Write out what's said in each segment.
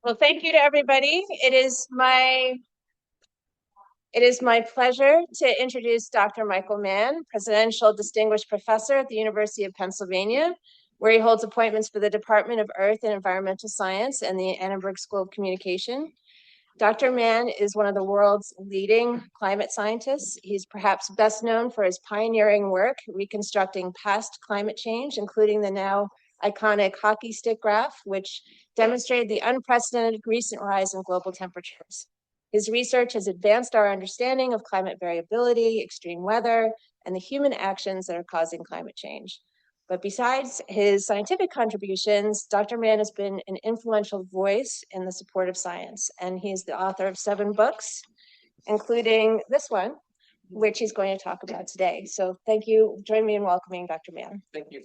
Well, thank you to everybody. It is my pleasure to introduce Dr. Michael Mann, Presidential Distinguished Professor at the University of Pennsylvania, where he holds appointments for the Department of Earth and Environmental Science and the Annenberg School of Communication. Dr. Mann is one of the world's leading climate scientists. He's perhaps best known for his pioneering work reconstructing past climate change, including the now iconic hockey stick graph, which demonstrated the unprecedented recent rise in global temperatures. His research has advanced our understanding of climate variability, extreme weather, and the human actions that are causing climate change. But besides his scientific contributions, Dr. Mann has been an influential voice in the support of science, and he's the author of 7 books, including this one, which he's going to talk about today. So thank you. Join me in welcoming Dr. Mann. Thank you.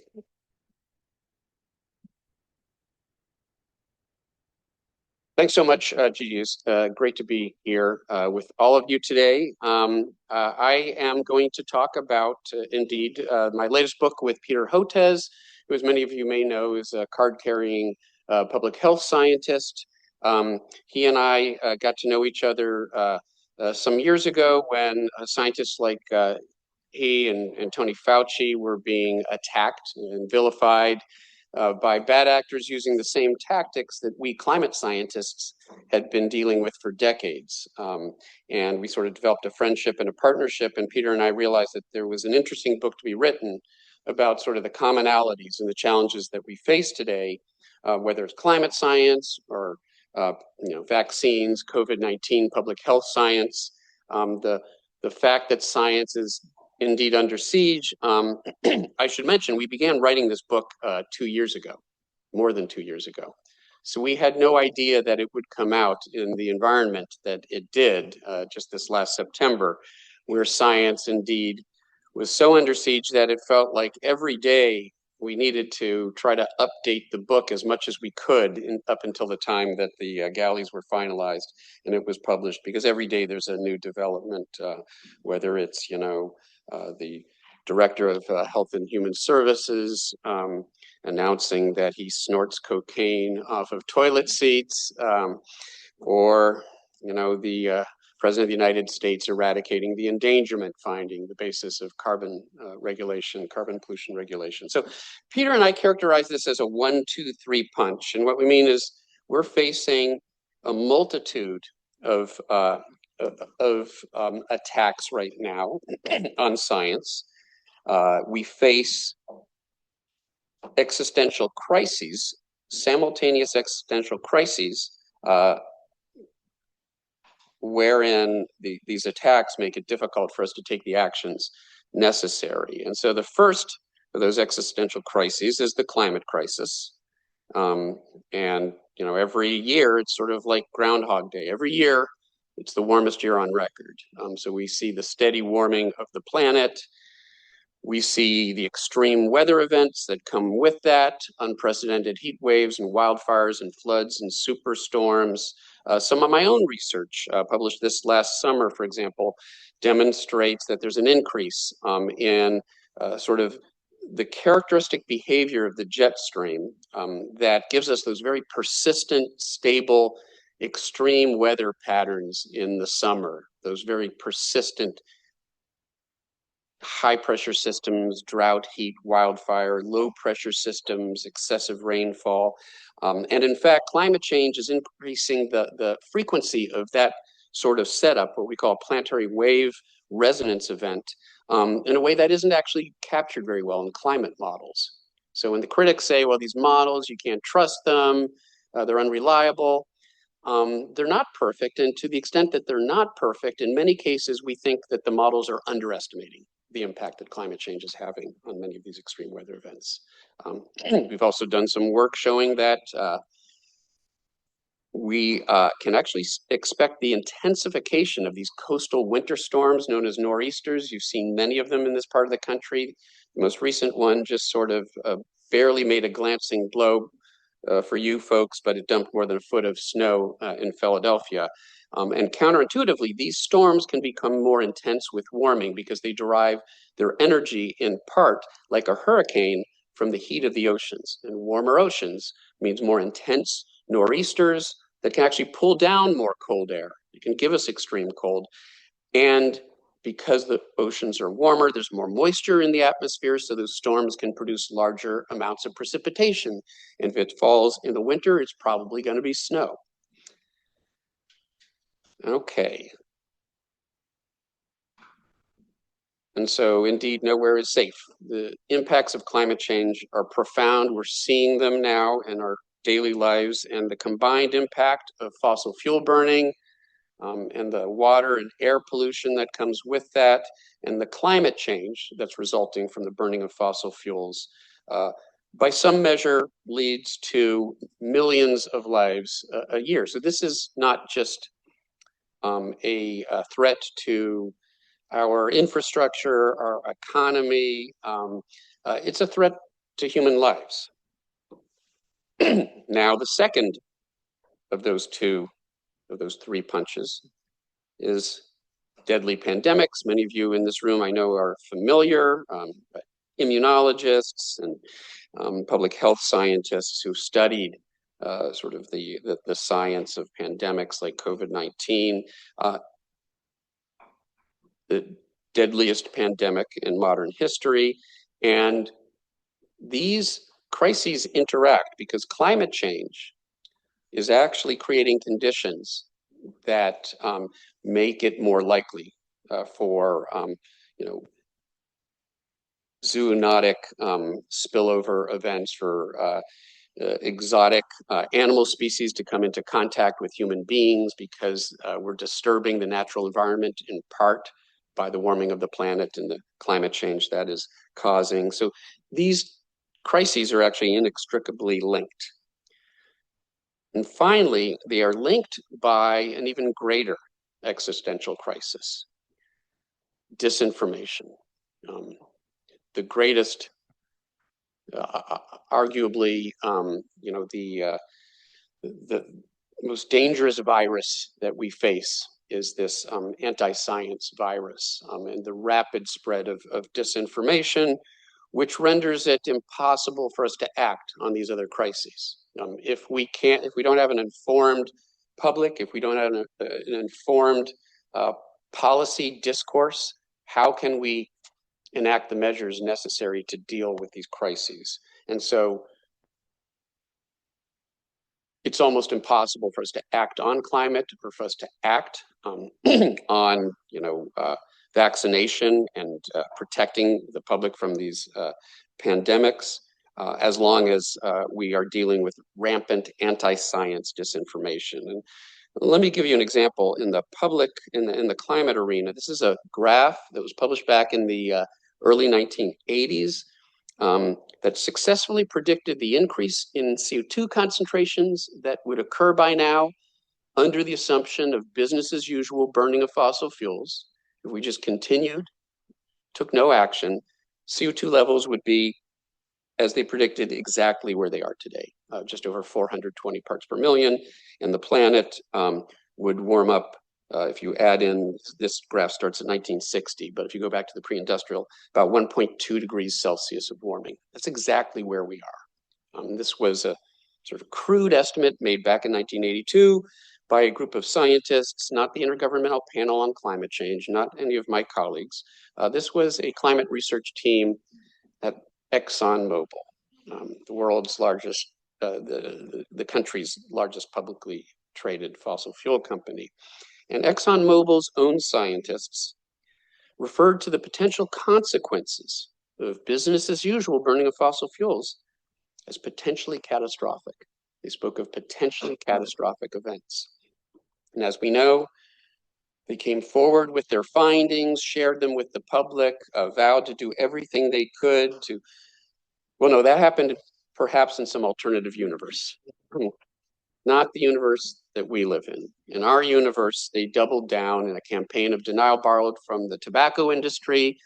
Thanks so much, Gigi. It's great to be here with all of you today. I am going to talk about, indeed, my latest book with Peter Hotez, who, as many of you may know, is a card-carrying public health scientist. He and I got to know each other some years ago when scientists like he and Tony Fauci were being attacked and vilified by bad actors using the same tactics that we climate scientists had been dealing with for decades. And we sort of developed a friendship and a partnership, and Peter and I realized that there was an interesting book to be written about sort of the commonalities and the challenges that we face today, whether it's climate science or vaccines, COVID-19, public health science, the fact that science is indeed under siege. I should mention, we began writing this book 2 years ago, more than 2 years ago. So we had no idea that it would come out in the environment that it did just this last September, where science indeed was so under siege that it felt like every day we needed to try to update the book as much as we could up until the time that the galleys were finalized and it was published, because every day there's a new development, whether it's, the director of Health and Human Services announcing that he snorts cocaine off of toilet seats, or the President of the United States eradicating the endangerment finding, the basis of carbon pollution regulation. So Peter and I characterize this as a 1, 2, 3 punch. And what we mean is we're facing a multitude of attacks right now on science. We face existential crises, simultaneous existential crises, wherein these attacks make it difficult for us to take the actions necessary. And so the first of those existential crises is the climate crisis. And every year it's sort of like Groundhog Day. Every year it's the warmest year on record. So we see the steady warming of the planet. We see the extreme weather events that come with that, unprecedented heat waves and wildfires and floods and superstorms. Some of my own research published this last summer, for example, demonstrates that there's an increase in sort of the characteristic behavior of the jet stream that gives us those very persistent, stable, extreme weather patterns in the summer, those very persistent high pressure systems, drought, heat, wildfire, low pressure systems, excessive rainfall. And in fact, climate change is increasing the frequency of that sort of setup, what we call a planetary wave resonance event, in a way that isn't actually captured very well in climate models. So when the critics say, well, these models, you can't trust them, they're unreliable, they're not perfect. And to the extent that they're not perfect, in many cases, we think that the models are underestimating the impact that climate change is having on many of these extreme weather events. We've also done some work showing that we can actually expect the intensification of these coastal winter storms known as nor'easters. You've seen many of them in this part of the country. The most recent one just sort of barely made a glancing blow for you folks, but it dumped more than a foot of snow in Philadelphia. And counterintuitively, these storms can become more intense with warming because they derive their energy in part, like a hurricane, from the heat of the oceans. And warmer oceans means more intense nor'easters, that can actually pull down more cold air. It can give us extreme cold. And because the oceans are warmer, there's more moisture in the atmosphere, so those storms can produce larger amounts of precipitation. And if it falls in the winter, it's probably going to be snow. Okay. And so, indeed, nowhere is safe. The impacts of climate change are profound. We're seeing them now in our daily lives, and the combined impact of fossil fuel burning, and the water and air pollution that comes with that, and the climate change that's resulting from the burning of fossil fuels, by some measure leads to millions of lives a year. So this is not just a threat to our infrastructure, our economy. It's a threat to human lives. Now, the second of those three punches is deadly pandemics. Many of you in this room I know are familiar, immunologists and public health scientists who studied sort of the science of pandemics like COVID-19. The deadliest pandemic in modern history. And these crises interact because climate change is actually creating conditions that make it more likely for zoonotic spillover events, for exotic animal species to come into contact with human beings because we're disturbing the natural environment in part by the warming of the planet and the climate change that is causing. So these crises are actually inextricably linked. And finally, they are linked by an even greater existential crisis: disinformation. The greatest, arguably, the most dangerous virus that we face is this anti-science virus, and the rapid spread of disinformation, which renders it impossible for us to act on these other crises. If we don't have an informed public, if we don't have an informed policy discourse, how can we enact the measures necessary to deal with these crises? And so it's almost impossible for us to act on climate, or for us to act on vaccination and protecting the public from these pandemics, as long as we are dealing with rampant anti-science disinformation. And let me give you an example in the climate arena. This is a graph that was published back in the early 1980s. That successfully predicted the increase in CO2 concentrations that would occur by now under the assumption of business as usual burning of fossil fuels. If we just continued, took no action, CO2 levels would be, as they predicted, exactly where they are today, just over 420 parts per million, and the planet would warm up. If you add in, this graph starts at 1960, but if you go back to the pre-industrial, about 1.2 degrees Celsius of warming. That's exactly where we are. This was a sort of crude estimate made back in 1982 by a group of scientists, not the Intergovernmental Panel on Climate Change, not any of my colleagues. This was a climate research team at ExxonMobil, the world's largest, the country's largest publicly traded fossil fuel company. And ExxonMobil's own scientists referred to the potential consequences of business as usual burning of fossil fuels as potentially catastrophic. They spoke of potentially catastrophic events. And as we know, they came forward with their findings, shared them with the public, vowed to do everything they could to, well, no, that happened perhaps in some alternative universe. Not the universe that we live in. In our universe, they doubled down in a campaign of denial borrowed from the tobacco industry,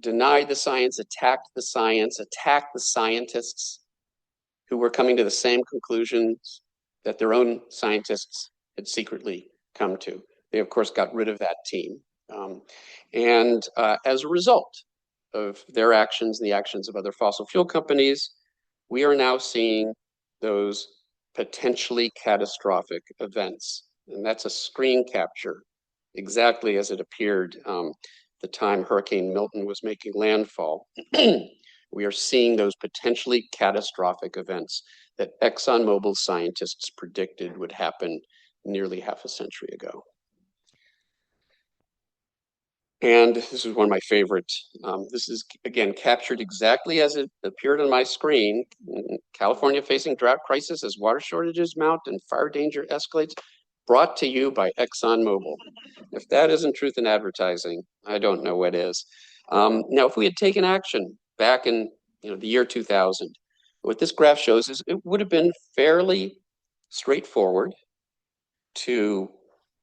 denied the science, attacked the scientists who were coming to the same conclusions that their own scientists had secretly come to. They, of course, got rid of that team. And as a result of their actions and the actions of other fossil fuel companies, we are now seeing those potentially catastrophic events. And that's a screen capture, exactly as it appeared the time Hurricane Milton was making landfall. We are seeing those potentially catastrophic events that ExxonMobil scientists predicted would happen nearly half a century ago. And this is one of my favorites. This is, again, captured exactly as it appeared on my screen. California facing drought crisis as water shortages mount and fire danger escalates, brought to you by ExxonMobil. If that isn't truth in advertising, I don't know what is. Now, if we had taken action back in the year 2000, what this graph shows is it would have been fairly straightforward to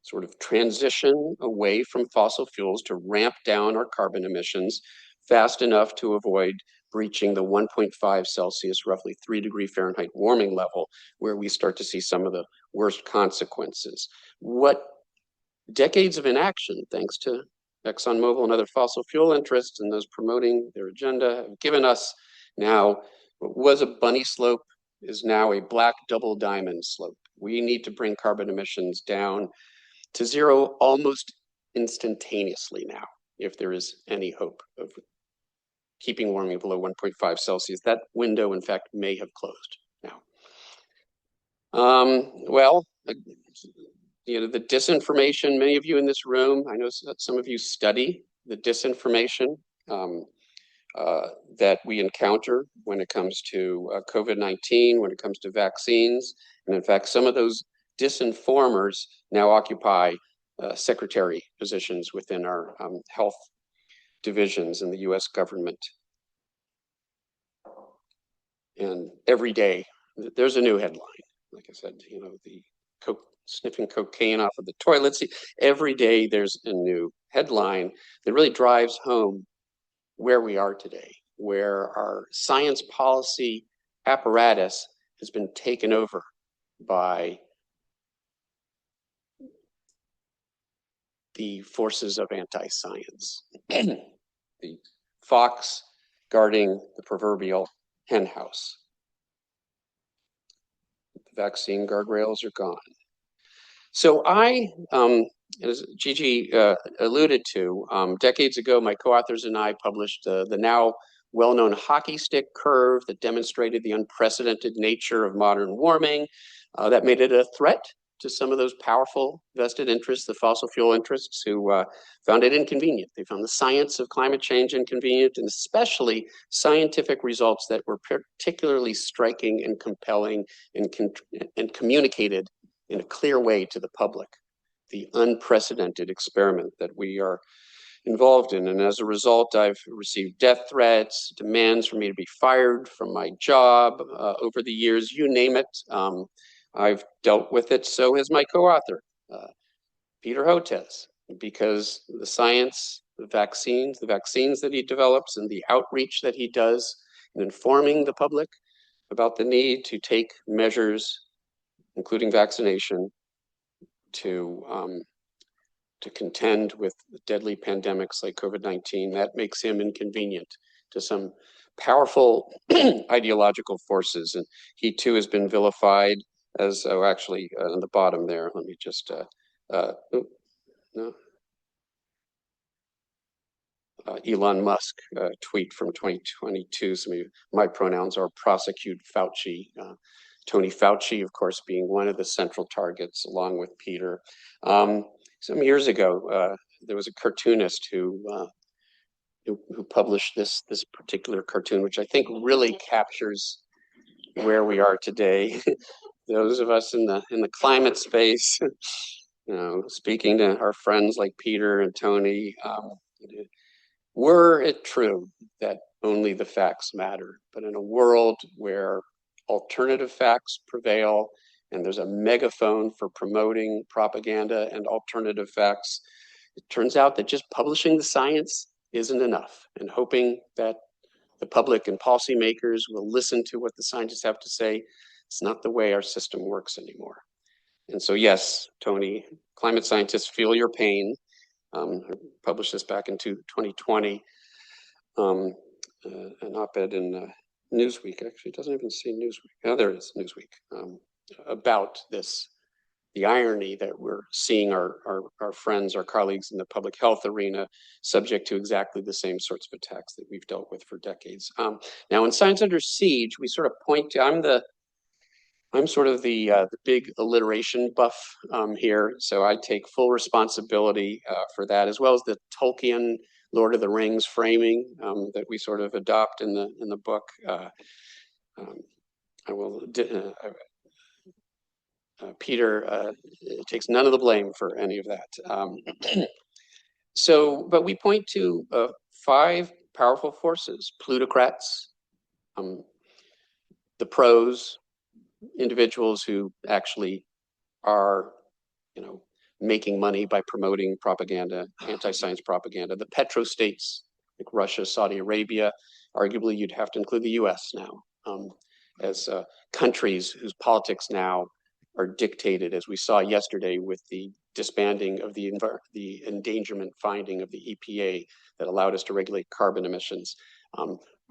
sort of transition away from fossil fuels to ramp down our carbon emissions fast enough to avoid breaching the 1.5 Celsius, roughly 3 degree Fahrenheit warming level, where we start to see some of the worst consequences. What decades of inaction, thanks to ExxonMobil and other fossil fuel interests and those promoting their agenda, have given us now what was a bunny slope is now a black double diamond slope. We need to bring carbon emissions down to zero almost instantaneously now, if there is any hope of keeping warming below 1.5 Celsius. That window, in fact, may have closed now. Well, the disinformation, many of you in this room, I know that some of you study the disinformation that we encounter when it comes to COVID-19, when it comes to vaccines. And in fact, some of those disinformers now occupy secretary positions within our health divisions in the US government. And every day, there's a new headline. Like I said, the sniffing cocaine off of the toilet seat. Every day there's a new headline that really drives home where we are today, where our science policy apparatus has been taken over by the forces of anti-science. The fox guarding the proverbial henhouse. The vaccine guardrails are gone. So as Gigi alluded to, decades ago, my co-authors and I published the now well-known hockey stick curve that demonstrated the unprecedented nature of modern warming. That made it a threat to some of those powerful vested interests, the fossil fuel interests, who found it inconvenient. They found the science of climate change inconvenient, and especially scientific results that were particularly striking and compelling and communicated in a clear way to the public, the unprecedented experiment that we are involved in. And as a result, I've received death threats, demands for me to be fired from my job over the years, you name it. I've dealt with it, so has my co-author, Peter Hotez, because the science, the vaccines that he develops and the outreach that he does in informing the public about the need to take measures, including vaccination, to contend with deadly pandemics like COVID-19, that makes him inconvenient to some powerful ideological forces. And he too has been vilified as, actually on the bottom there, let me just, Elon Musk tweet from 2022. Some of you, my pronouns are prosecute Fauci. Tony Fauci, of course, being one of the central targets, along with Peter. Some years ago, there was a cartoonist who published this particular cartoon, which I think really captures where we are today. Those of us in the climate space, speaking to our friends like Peter and Tony, were it true that only the facts matter, but in a world where alternative facts prevail and there's a megaphone for promoting propaganda and alternative facts, it turns out that just publishing the science isn't enough, and hoping that the public and policymakers will listen to what the scientists have to say, it's not the way our system works anymore. And so yes, Tony, climate scientists feel your pain. I published this back in 2020, an op-ed in Newsweek. Actually, it doesn't even say Newsweek. Oh, there it is, Newsweek. about the irony that we're seeing our friends, our colleagues in the public health arena subject to exactly the same sorts of attacks that we've dealt with for decades. Now, in Science Under Siege, we sort of point to, I'm sort of the big alliteration buff here, so I take full responsibility for that, as well as the Tolkien Lord of the Rings framing that we sort of adopt in the book. I will. Peter takes none of the blame for any of that. But we point to 5 powerful forces: plutocrats, the pros, individuals who actually are, making money by promoting propaganda, anti-science propaganda, the petrostates like Russia, Saudi Arabia. Arguably, you'd have to include the U.S. now as countries whose politics now are dictated, as we saw yesterday with the disbanding of the endangerment finding of the EPA that allowed us to regulate carbon emissions.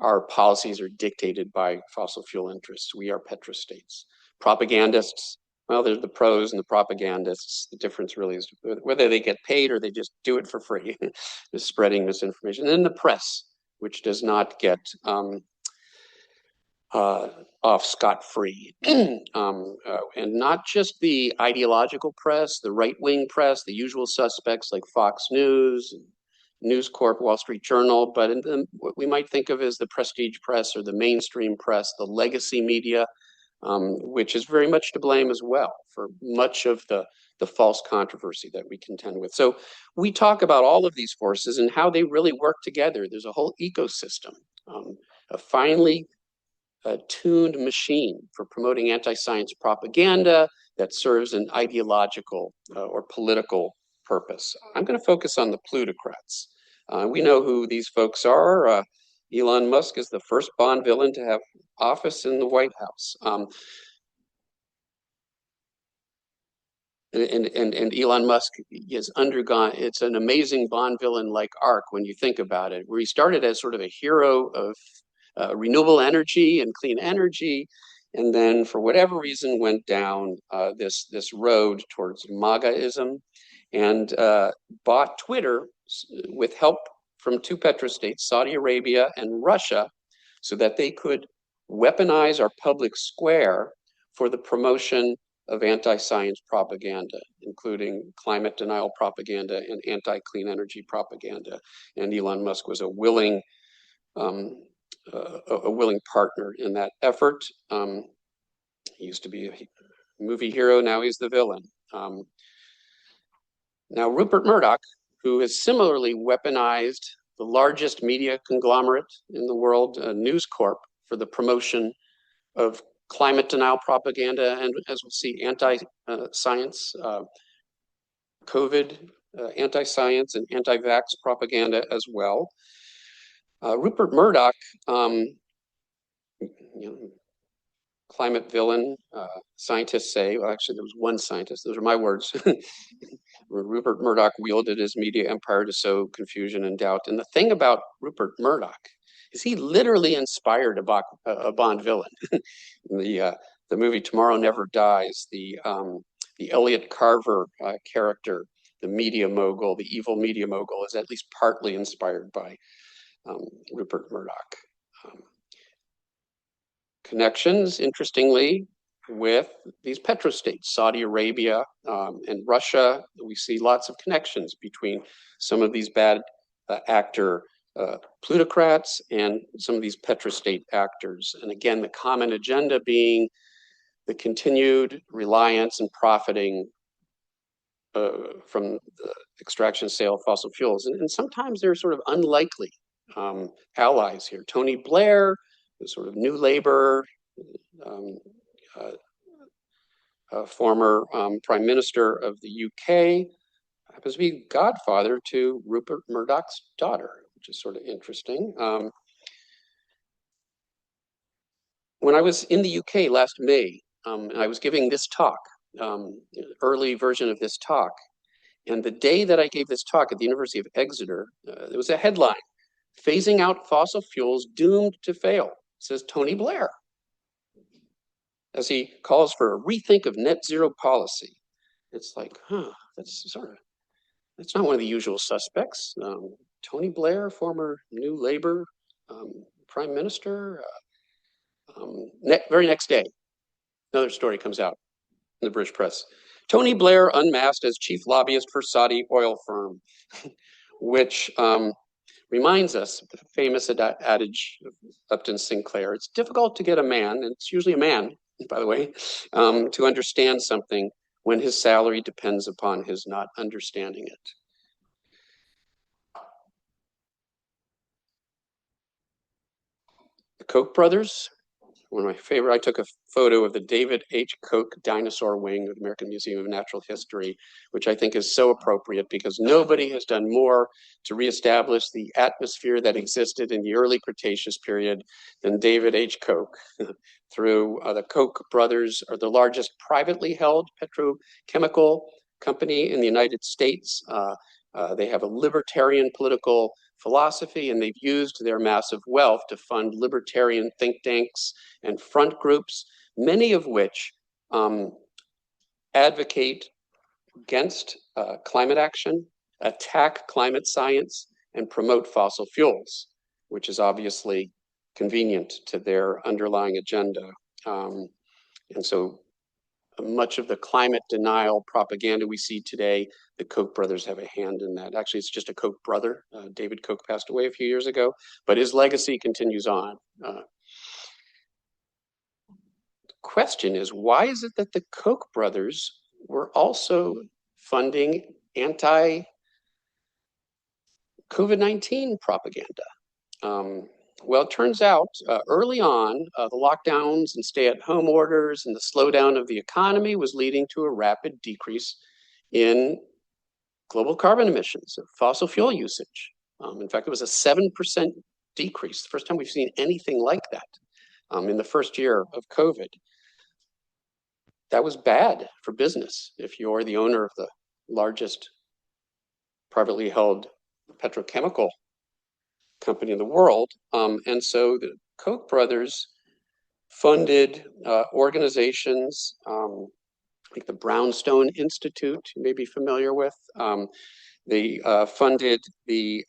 Our policies are dictated by fossil fuel interests. We are petrostates. Propagandists, well, there's the pros and the propagandists. The difference really is whether they get paid or they just do it for free, just spreading misinformation. And then the press, which does not get off scot-free. And not just the ideological press, the right-wing press, the usual suspects like Fox News, News Corp, Wall Street Journal, but what we might think of as the prestige press or the mainstream press, the legacy media, which is very much to blame as well for much of the false controversy that we contend with. So we talk about all of these forces and how they really work together. There's a whole ecosystem, a finely tuned machine for promoting anti-science propaganda that serves an ideological or political purpose. I'm going to focus on the plutocrats. We know who these folks are. Elon Musk is the first Bond villain to have office in the White House. And Elon Musk has undergone, it's an amazing Bond villain-like arc when you think about it, where he started as sort of a hero of renewable energy and clean energy, and then for whatever reason went down this road towards MAGAism and bought Twitter with help from 2 petrostates, Saudi Arabia and Russia, so that they could weaponize our public square for the promotion of anti-science propaganda, including climate denial propaganda and anti-clean energy propaganda. And Elon Musk was a willing partner in that effort. He used to be a movie hero, now he's the villain. Now, Rupert Murdoch, who has similarly weaponized the largest media conglomerate in the world, News Corp, for the promotion of climate denial propaganda and, as we'll see, anti-science, COVID, anti-science and anti-vax propaganda as well. Rupert Murdoch, climate villain, scientists say, well, actually there was one scientist, those are my words. Rupert Murdoch wielded his media empire to sow confusion and doubt. And the thing about Rupert Murdoch is he literally inspired a Bond villain. The movie Tomorrow Never Dies, the Elliot Carver character, the media mogul, the evil media mogul, is at least partly inspired by Rupert Murdoch. Connections, interestingly, with these petrostates, Saudi Arabia and Russia. We see lots of connections between some of these bad actor plutocrats and some of these petrostate actors. And again, the common agenda being the continued reliance and profiting from the extraction and sale of fossil fuels. And sometimes they're sort of unlikely allies here. Tony Blair, the sort of New Labour, former Prime Minister of the UK, happens to be godfather to Rupert Murdoch's daughter, which is sort of interesting. When I was in the UK last May, and I was giving this talk, early version of this talk, and the day that I gave this talk at the University of Exeter, there was a headline, "Phasing out fossil fuels doomed to fail," says Tony Blair. as he calls for a rethink of net zero policy. It's like, that's not one of the usual suspects. Tony Blair, former New Labour prime minister, very next day, another story comes out in the British press. Tony Blair unmasked as chief lobbyist for Saudi oil firm, which reminds us of the famous adage of Upton Sinclair. It's difficult to get a man, and it's usually a man, by the way, to understand something when his salary depends upon his not understanding it. The Koch brothers, one of my favorite. I took a photo of the David H. Koch dinosaur wing of the American Museum of Natural History, which I think is so appropriate because nobody has done more to reestablish the atmosphere that existed in the early Cretaceous period than David H. Koch. Through the Koch brothers are the largest privately held petrochemical company in the United States. They have a libertarian political philosophy, and they've used their massive wealth to fund libertarian think tanks and front groups, many of which advocate against climate action, attack climate science, and promote fossil fuels, which is obviously convenient to their underlying agenda. And so much of the climate denial propaganda we see today, the Koch brothers have a hand in that. Actually, it's just a Koch brother. David Koch passed away a few years ago, but his legacy continues on. The question is, why is it that the Koch brothers were also funding anti-COVID-19 propaganda? Well, it turns out early on, the lockdowns and stay-at-home orders and the slowdown of the economy was leading to a rapid decrease in global carbon emissions, of fossil fuel usage. In fact, it was a 7% decrease, the first time we've seen anything like that in the first year of COVID. That was bad for business if you're the owner of the largest privately held petrochemical company in the world. And so the Koch brothers funded organizations like the Brownstone Institute, you may be familiar with. They funded the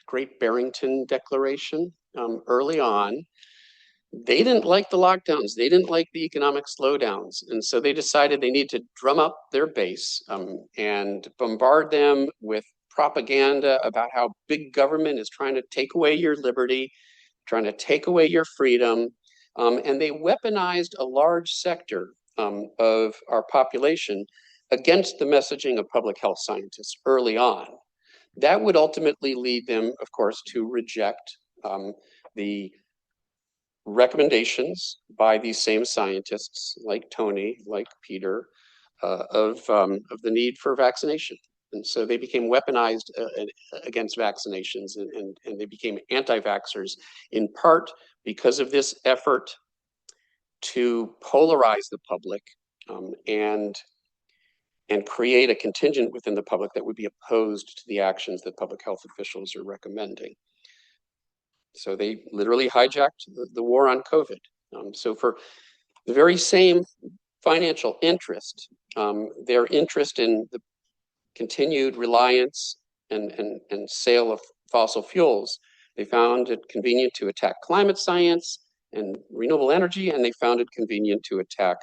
Great Barrington Declaration early on. They didn't like the lockdowns. They didn't like the economic slowdowns. And so they decided they need to drum up their base and bombard them with propaganda about how big government is trying to take away your liberty, trying to take away your freedom. And they weaponized a large sector of our population against the messaging of public health scientists early on. That would ultimately lead them, of course, to reject the recommendations by these same scientists, like Tony, like Peter, of the need for vaccination. And so they became weaponized against vaccinations, and they became anti-vaxxers, in part because of this effort to polarize the public and create a contingent within the public that would be opposed to the actions that public health officials are recommending. So they literally hijacked the war on COVID. So for the very same financial interest, their interest in the continued reliance and sale of fossil fuels, they found it convenient to attack climate science and renewable energy, and they found it convenient to attack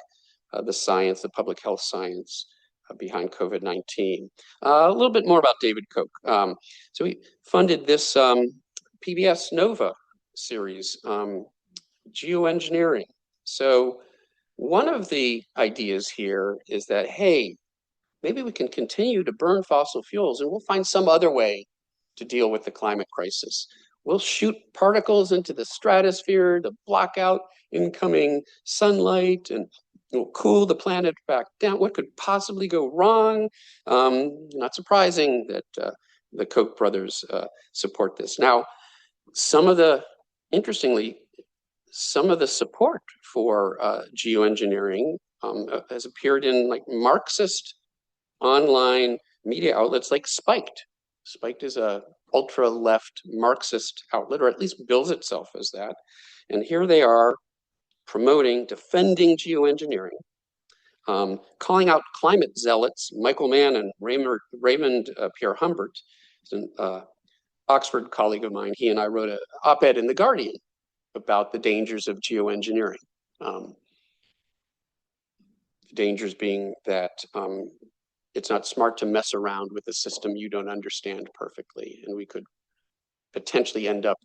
the science, the public health science behind COVID-19. A little bit more about David Koch. So he funded this PBS Nova series, geoengineering. So one of the ideas here is that, hey, maybe we can continue to burn fossil fuels and we'll find some other way to deal with the climate crisis. We'll shoot particles into the stratosphere to block out incoming sunlight, and we'll cool the planet back down. What could possibly go wrong? Not surprising that the Koch brothers support this. Now, interestingly, some of the support for geoengineering has appeared in like Marxist online media outlets like Spiked. Spiked is a ultra-left Marxist outlet, or at least bills itself as that. And here they are promoting, defending geoengineering, calling out climate zealots, Michael Mann and Raymond Pierre Humbert, an Oxford colleague of mine. He and I wrote an op-ed in The Guardian about the dangers of geoengineering. The dangers being that it's not smart to mess around with a system you don't understand perfectly, and we could potentially end up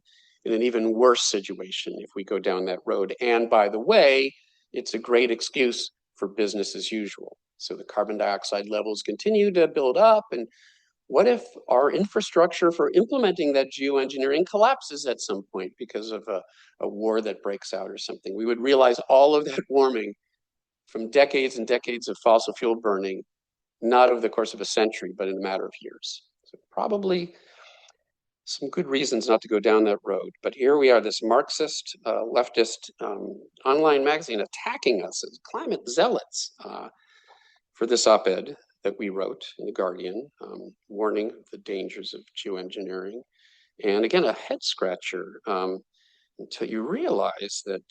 in an even worse situation if we go down that road. And by the way, it's a great excuse for business as usual. So the carbon dioxide levels continue to build up, and what if our infrastructure for implementing that geoengineering collapses at some point because of a war that breaks out or something? We would realize all of that warming from decades and decades of fossil fuel burning, not over the course of a century, but in a matter of years. So probably some good reasons not to go down that road. But here we are, this Marxist, leftist online magazine attacking us as climate zealots for this op-ed that we wrote in The Guardian, warning of the dangers of geoengineering. And again, a head scratcher until you realize that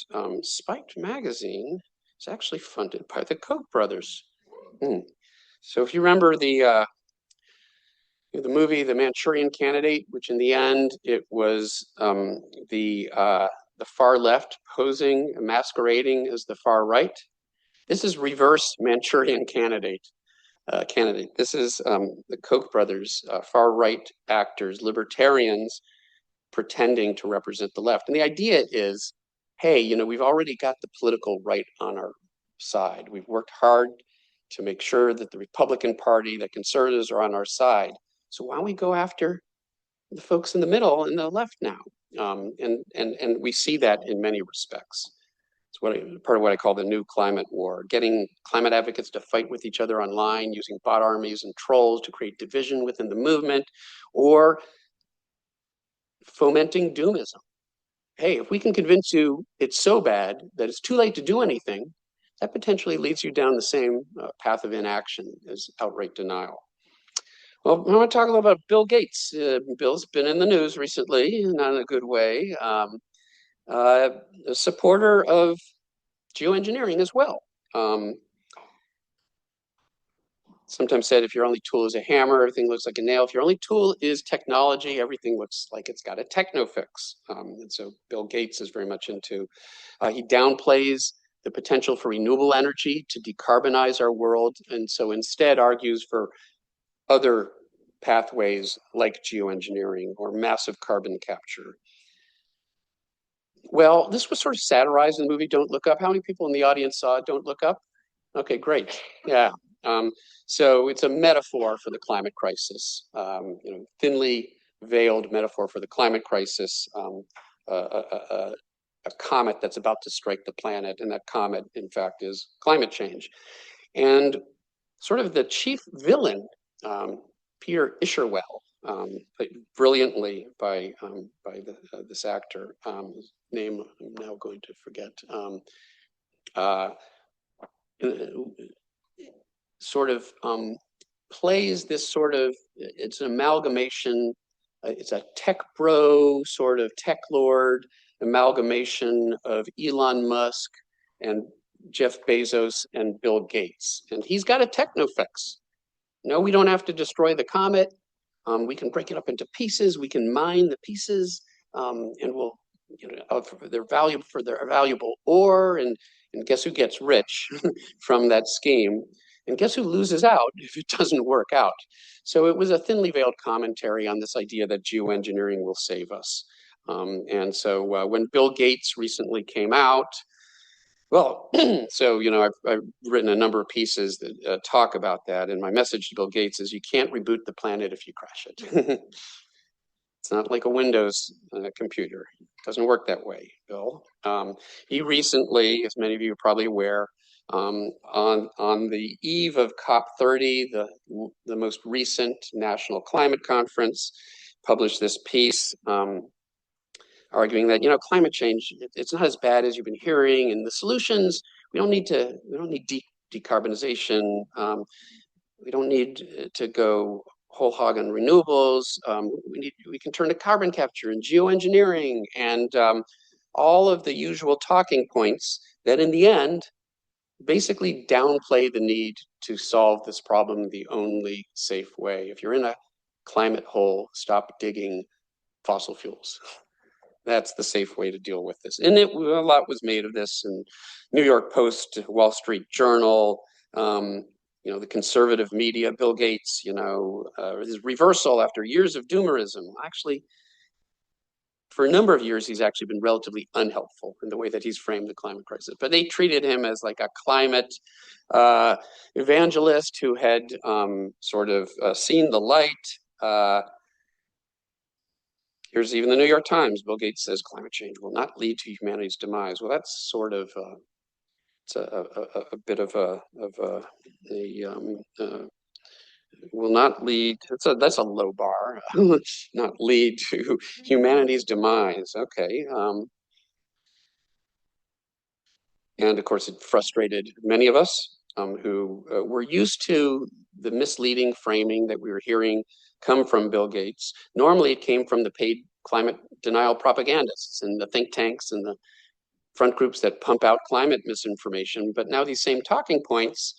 Spiked magazine is actually funded by the Koch brothers. So if you remember the movie The Manchurian Candidate, which in the end it was the far left posing, masquerading as the far right. This is reverse Manchurian Candidate. This is the Koch brothers, far right actors, libertarians, pretending to represent the left. And the idea is, hey, you know, we've already got the political right on our side. We've worked hard to make sure that the Republican Party, the conservatives are on our side. So why don't we go after the folks in the middle and the left now? And we see that in many respects. It's part of what I call the new climate war, getting climate advocates to fight with each other online, using bot armies and trolls to create division within the movement, or fomenting doomism. Hey, if we can convince you it's so bad that it's too late to do anything, that potentially leads you down the same path of inaction as outright denial. Well, I want to talk a little about Bill Gates. Bill's been in the news recently, not in a good way. A supporter of geoengineering as well. Sometimes said if your only tool is a hammer, everything looks like a nail. If your only tool is technology, everything looks like it's got a techno fix. And so Bill Gates is very much into, he downplays the potential for renewable energy to decarbonize our world, and so instead argues for other pathways like geoengineering or massive carbon capture. Well, this was sort of satirized in the movie Don't Look Up. How many people in the audience saw Don't Look Up? Okay, great. Yeah. So it's a metaphor for the climate crisis, thinly veiled metaphor for the climate crisis, a comet that's about to strike the planet, and that comet, in fact, is climate change. And sort of the chief villain, Peter Isherwell, played brilliantly by this actor, whose name I'm now going to forget. Sort of plays this sort of, it's an amalgamation, it's a tech bro, sort of tech lord amalgamation of Elon Musk and Jeff Bezos and Bill Gates. And he's got a techno fix. No, we don't have to destroy the comet. We can break it up into pieces. We can mine the pieces, and we'll, they're valuable ore. And guess who gets rich from that scheme? And guess who loses out if it doesn't work out? So it was a thinly veiled commentary on this idea that geoengineering will save us. And so when Bill Gates recently came out, well, so, I've written a number of pieces that talk about that. And my message to Bill Gates is you can't reboot the planet if you crash it. It's not like a Windows computer. It doesn't work that way, Bill. He recently, as many of you are probably aware, on the eve of COP30, the most recent national climate conference, published this piece arguing that climate change, it's not as bad as you've been hearing, and the solutions, we don't need decarbonization. We don't need to go whole hog on renewables. We can turn to carbon capture and geoengineering and all of the usual talking points that in the end basically downplay the need to solve this problem the only safe way. If you're in a climate hole, stop digging fossil fuels. That's the safe way to deal with this. And a lot was made of this in New York Post, Wall Street Journal, the conservative media, Bill Gates, his reversal after years of doomerism. Actually, for a number of years, he's actually been relatively unhelpful in the way that he's framed the climate crisis. But they treated him as like a climate evangelist who had seen the light. Here's even the New York Times. Bill Gates says climate change will not lead to humanity's demise. Well, that's sort of it's a bit of a will not lead. That's a low bar. Not lead to humanity's demise. Okay. And of course, it frustrated many of us who were used to the misleading framing that we were hearing come from Bill Gates. Normally, it came from the paid climate denial propagandists and the think tanks and the front groups that pump out climate misinformation. But now these same talking points,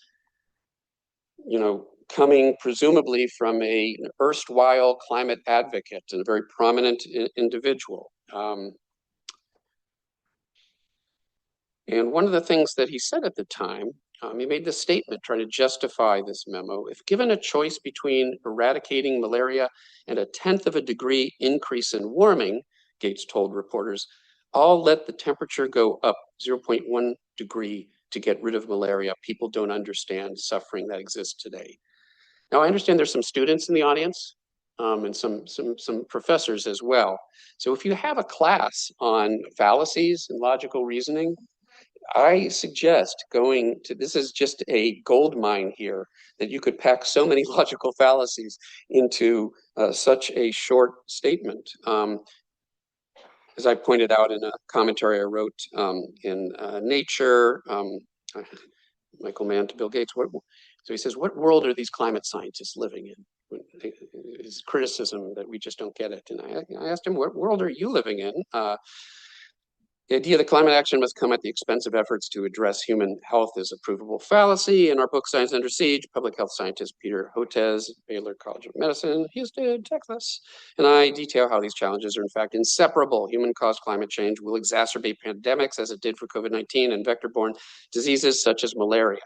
coming presumably from an erstwhile climate advocate and a very prominent individual. And one of the things that he said at the time, he made this statement trying to justify this memo. If given a choice between eradicating malaria and a 1/10 of a degree increase in warming, Gates told reporters, I'll let the temperature go up 0.1 degree to get rid of malaria. People don't understand suffering that exists today. Now, I understand there's some students in the audience and some professors as well. So if you have a class on fallacies and logical reasoning, I suggest going to, this is just a gold mine here, that you could pack so many logical fallacies into such a short statement. As I pointed out in a commentary I wrote in Nature, Michael Mann to Bill Gates, so he says, what world are these climate scientists living in? His criticism that we just don't get it. And I asked him, what world are you living in? The idea that climate action must come at the expense of efforts to address human health is a provable fallacy. In our book, Science Under Siege, public health scientist Peter Hotez, Baylor College of Medicine, Houston, Texas, and I detail how these challenges are in fact inseparable. Human-caused climate change will exacerbate pandemics as it did for COVID-19 and vector-borne diseases such as malaria.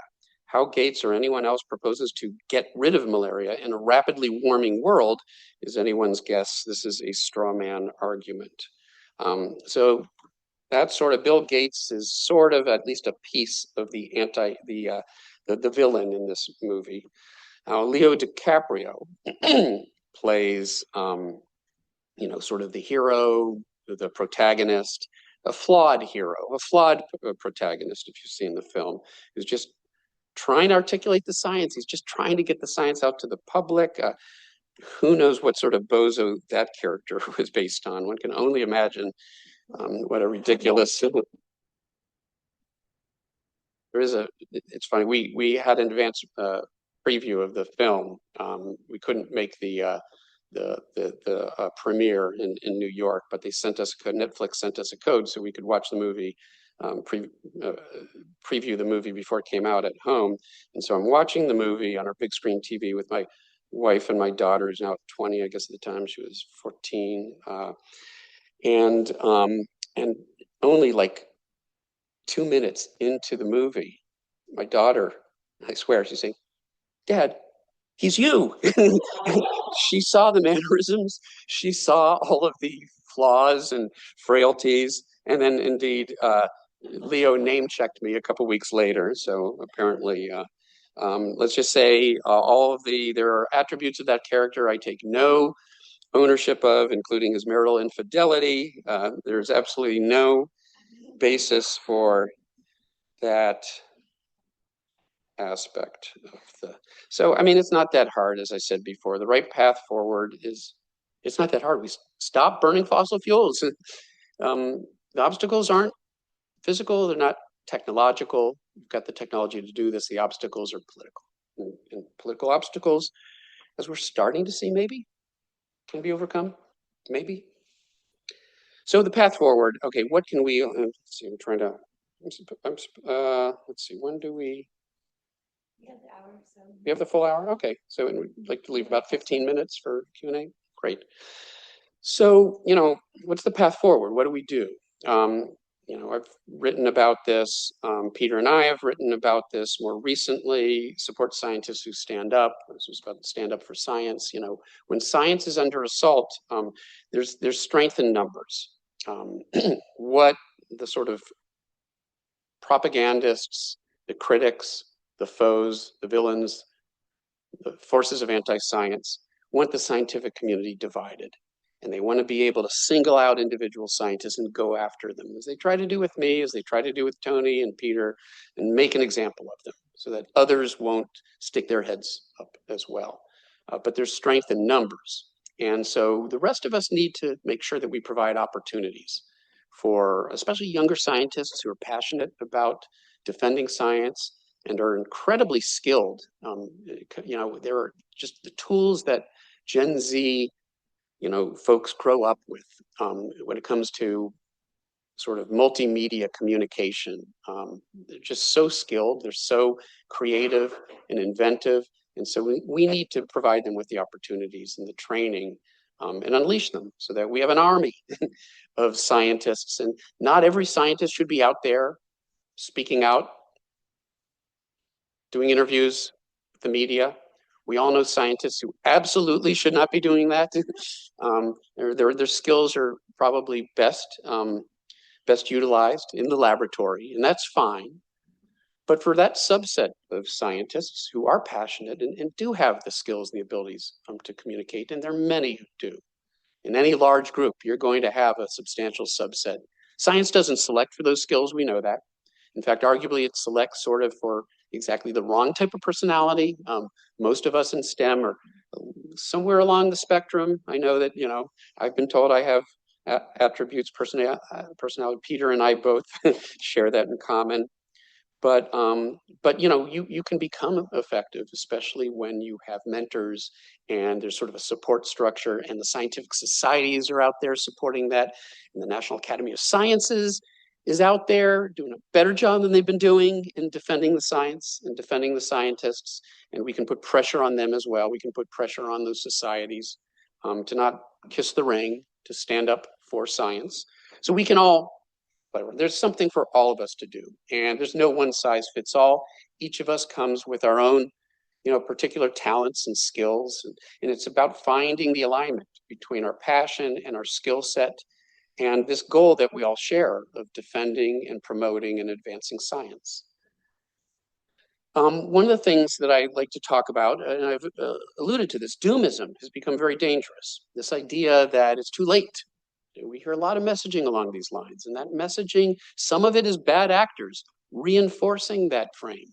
How Gates or anyone else proposes to get rid of malaria in a rapidly warming world is anyone's guess. This is a straw man argument. So that's sort of Bill Gates is sort of at least a piece of the villain in this movie. Now, Leo DiCaprio plays, sort of the hero, the protagonist, a flawed hero, a flawed protagonist, if you've seen the film, who's just trying to articulate the science. He's just trying to get the science out to the public. Who knows what sort of bozo that character was based on? One can only imagine what a ridiculous. It's funny, we had an advance preview of the film. We couldn't make the premiere in New York, but they sent us, Netflix sent us a code so we could watch the movie, preview the movie before it came out at home. And so I'm watching the movie on our big screen TV with my wife and my daughter, who's now 20, I guess at the time she was 14. And only like 2 minutes into the movie, my daughter, I swear, she's saying, Dad, he's you. She saw the mannerisms. She saw all of the flaws and frailties. And then indeed, Leo name checked me a couple weeks later. So apparently, let's just say there are attributes of that character I take no ownership of, including his marital infidelity. There's absolutely no basis for that aspect of so I mean, it's not that hard. As I said before, the right path forward is, it's not that hard. We stop burning fossil fuels. The obstacles aren't physical, they're not technological. We've got the technology to do this. The obstacles are political, and political obstacles as we're starting to see maybe can be overcome, maybe. So the path forward, okay, what can we, let's see, I'm trying to, let's see, when do we? We have the hour, so. We have the full hour? Okay, so we'd like to leave about 15 minutes for Q&A, great. So, what's the path forward? What do we do? I've written about this. Peter and I have written about this more recently. Support scientists who stand up. This was about stand up for science. When science is under assault, there's strength in numbers. What the sort of propagandists, the critics, the foes, the villains, the forces of anti-science want the scientific community divided. And they want to be able to single out individual scientists and go after them, as they try to do with me, as they try to do with Tony and Peter, and make an example of them so that others won't stick their heads up as well. But there's strength in numbers. And so the rest of us need to make sure that we provide opportunities for especially younger scientists who are passionate about defending science and are incredibly skilled. There are just the tools that Gen Z folks grow up with when it comes to sort of multimedia communication. They're just so skilled, they're so creative and inventive. And so we need to provide them with the opportunities and the training and unleash them so that we have an army of scientists. And not every scientist should be out there speaking out, doing interviews with the media. We all know scientists who absolutely should not be doing that. Their skills are probably best utilized in the laboratory, and that's fine. But for that subset of scientists who are passionate and do have the skills and the abilities to communicate, and there are many who do, in any large group, you're going to have a substantial subset. Science doesn't select for those skills, we know that. In fact, arguably, it selects sort of for exactly the wrong type of personality. Most of us in STEM are somewhere along the spectrum. I know that, I've been told I have attributes, personality. Peter and I both share that in common. But you can become effective, especially when you have mentors and there's sort of a support structure, and the scientific societies are out there supporting that. And the National Academy of Sciences is out there doing a better job than they've been doing in defending the science and defending the scientists. And we can put pressure on them as well. We can put pressure on those societies to not kiss the ring, to stand up for science. So we can all, there's something for all of us to do. And there's no one size fits all. Each of us comes with our own, particular talents and skills. And it's about finding the alignment between our passion and our skill set and this goal that we all share of defending and promoting and advancing science. One of the things that I like to talk about, and I've alluded to this, doomism has become very dangerous. This idea that it's too late. We hear a lot of messaging along these lines, and that messaging, some of it is bad actors reinforcing that frame.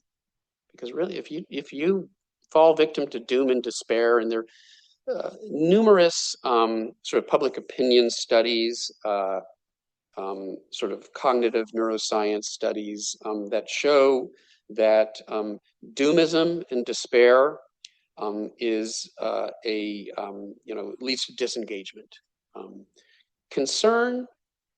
Because really, if you fall victim to doom and despair, and there are numerous sort of public opinion studies, sort of cognitive neuroscience studies that show that doomism and despair is leads to disengagement. Concern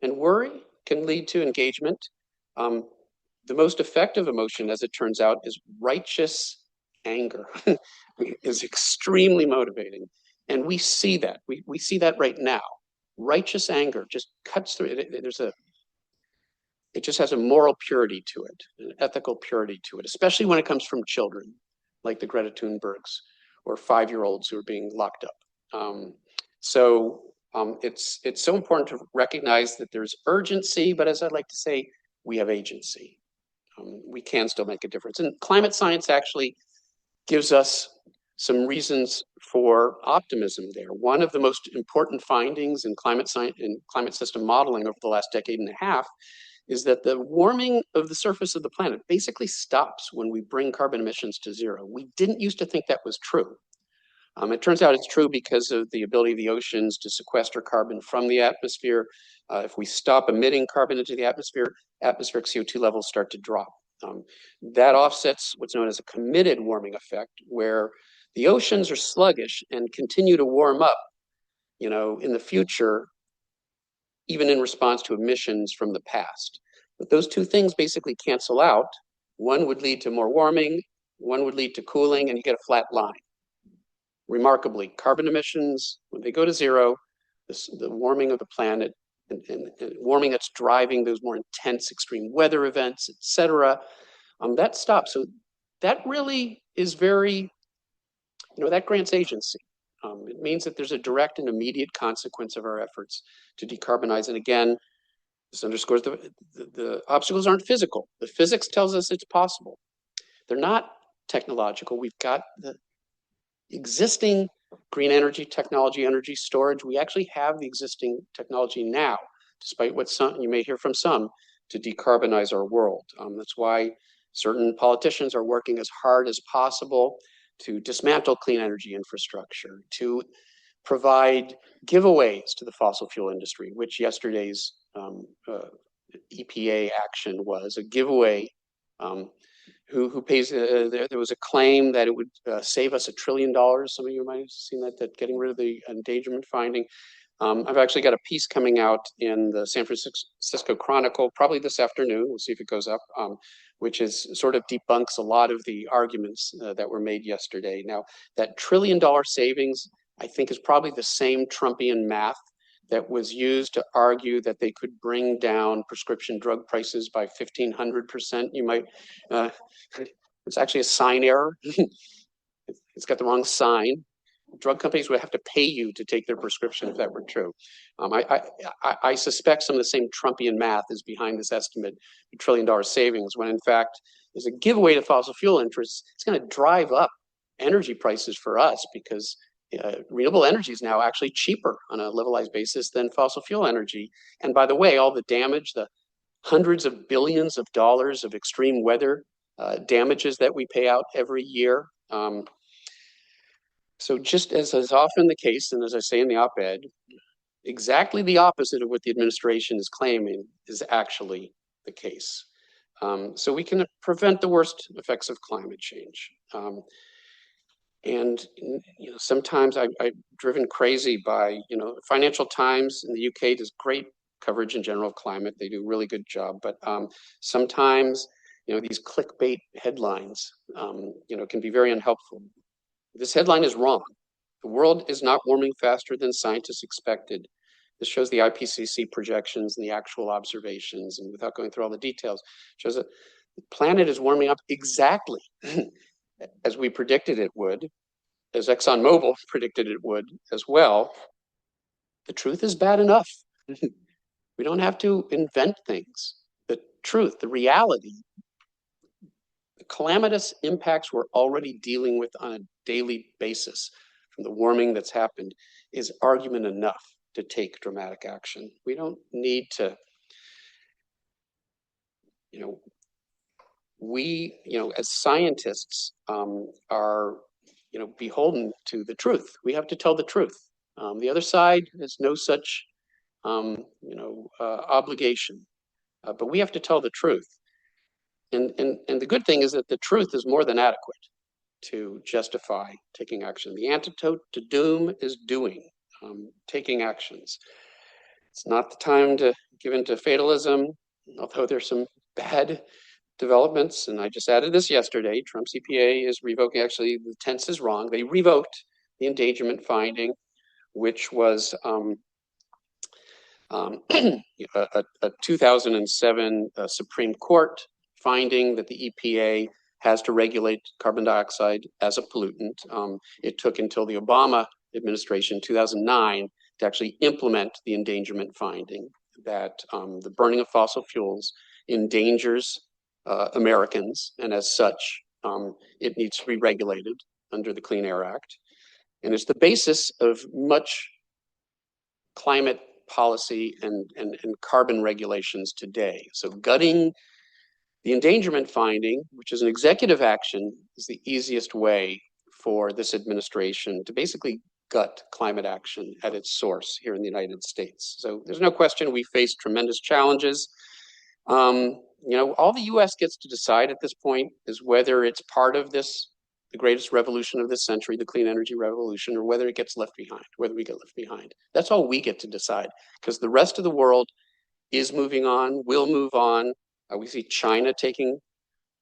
and worry can lead to engagement. The most effective emotion, as it turns out, is righteous anger. Is extremely motivating. And we see that. We see that right now. Righteous anger just cuts through it. It just has a moral purity to it, an ethical purity to it, especially when it comes from children, like the Greta Thunbergs, or 5-year-olds who are being locked up. It's so important to recognize that there's urgency, but as I like to say, we have agency. We can still make a difference. And climate science actually gives us some reasons for optimism there. One of the most important findings in climate science and climate system modeling over the last decade and a half is that the warming of the surface of the planet basically stops when we bring carbon emissions to zero. We didn't used to think that was true. It turns out it's true because of the ability of the oceans to sequester carbon from the atmosphere. If we stop emitting carbon into the atmosphere, atmospheric CO2 levels start to drop. That offsets what's known as a committed warming effect, where The oceans are sluggish and continue to warm up, in the future, even in response to emissions from the past. But those two things basically cancel out. One would lead to more warming, one would lead to cooling, and you get a flat line. Remarkably, carbon emissions, when they go to zero, the warming of the planet and warming that's driving those more intense extreme weather events, et cetera, that stops. So that really is very, that grants agency. It means that there's a direct and immediate consequence of our efforts to decarbonize. And again, this underscores the obstacles aren't physical. The physics tells us it's possible. They're not technological. We've got the existing green energy technology, energy storage. We actually have the existing technology now, despite what you may hear from some, to decarbonize our world. That's why certain politicians are working as hard as possible to dismantle clean energy infrastructure, to provide giveaways to the fossil fuel industry, which yesterday's EPA action was a giveaway. Who pays? There was a claim that it would save us $1 trillion. Some of you might have seen that getting rid of the endangerment finding. I've actually got a piece coming out in the San Francisco Chronicle, probably this afternoon. We'll see if it goes up, which is sort of debunks a lot of the arguments that were made yesterday. Now, that $1 trillion savings, I think, is probably the same Trumpian math that was used to argue that they could bring down prescription drug prices by 1,500%. You might, it's actually a sign error. It's got the wrong sign. Drug companies would have to pay you to take their prescription if that were true. I suspect some of the same Trumpian math is behind this estimate, $1 trillion savings, when in fact, there's a giveaway to fossil fuel interests. It's going to drive up energy prices for us because renewable energy is now actually cheaper on a levelized basis than fossil fuel energy. And by the way, all the damage, the hundreds of billions of dollars of extreme weather damages that we pay out every year. So just as is often the case, and as I say in the op-ed, exactly the opposite of what the administration is claiming is actually the case. So we can prevent the worst effects of climate change. And sometimes I'm driven crazy by, Financial Times in the UK does great coverage in general of climate. They do a really good job. But sometimes, these clickbait headlines, can be very unhelpful. This headline is wrong. The world is not warming faster than scientists expected. This shows the IPCC projections and the actual observations. And without going through all the details, shows that the planet is warming up exactly as we predicted it would, as ExxonMobil predicted it would as well. The truth is bad enough. We don't have to invent things. The truth, the reality, the calamitous impacts we're already dealing with on a daily basis from the warming that's happened is argument enough to take dramatic action. We don't need to, we, as scientists are, beholden to the truth. We have to tell the truth. The other side has no such, obligation, but we have to tell the truth. And the good thing is that the truth is more than adequate to justify taking action. The antidote to doom is doing, taking actions. It's not the time to give in to fatalism, although there's some bad developments, and I just added this yesterday. Trump's EPA is revoking, actually the tense is wrong. They revoked the endangerment finding, which was a 2007 Supreme Court finding that the EPA has to regulate carbon dioxide as a pollutant. It took until the Obama administration, 2009, to actually implement the endangerment finding that the burning of fossil fuels endangers Americans, and as such, it needs to be regulated under the Clean Air Act. And it's the basis of much climate policy and carbon regulations today. So gutting the endangerment finding, which is an executive action, is the easiest way for this administration to basically gut climate action at its source here in the United States. So there's no question we face tremendous challenges. All the US gets to decide at this point is whether it's part of this the greatest revolution of this century, the clean energy revolution, or whether it gets left behind, whether we get left behind. That's all we get to decide, because the rest of the world is moving on, will move on. We see China taking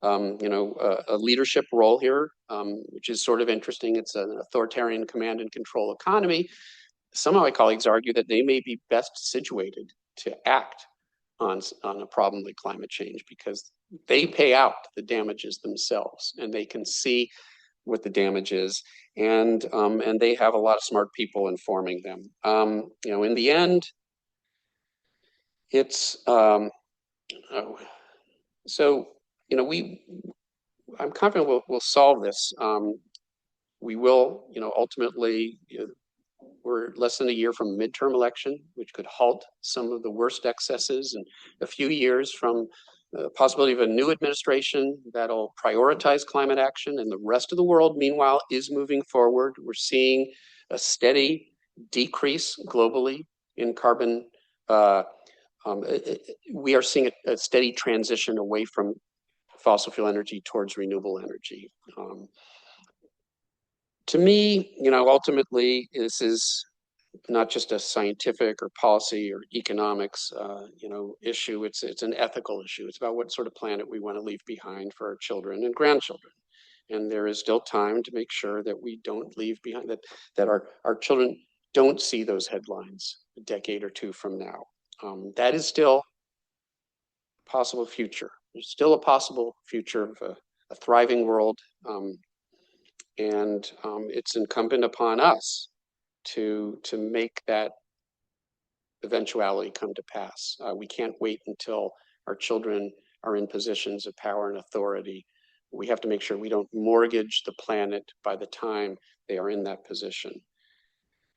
a leadership role here, which is sort of interesting. It's an authoritarian command and control economy. Some of my colleagues argue that they may be best situated to act on a problem like climate change because they pay out the damages themselves and they can see what the damage is, and they have a lot of smart people informing them. In the end, it's I'm confident we'll solve this. We will, ultimately, we're less than a year from a midterm election, which could halt some of the worst excesses, and a few years from the possibility of a new administration that'll prioritize climate action, and the rest of the world, meanwhile, is moving forward. We're seeing a steady decrease globally in carbon. We are seeing a steady transition away from fossil fuel energy towards renewable energy. To me, ultimately, this is not just a scientific or policy or economics, issue. It's an ethical issue. It's about what sort of planet we want to leave behind for our children and grandchildren. And there is still time to make sure that we don't leave behind, that our children don't see those headlines a decade or two from now. That is still a possible future. There's still a possible future of a thriving world. And it's incumbent upon us to make that eventuality come to pass. We can't wait until our children are in positions of power and authority. We have to make sure we don't mortgage the planet by the time they are in that position.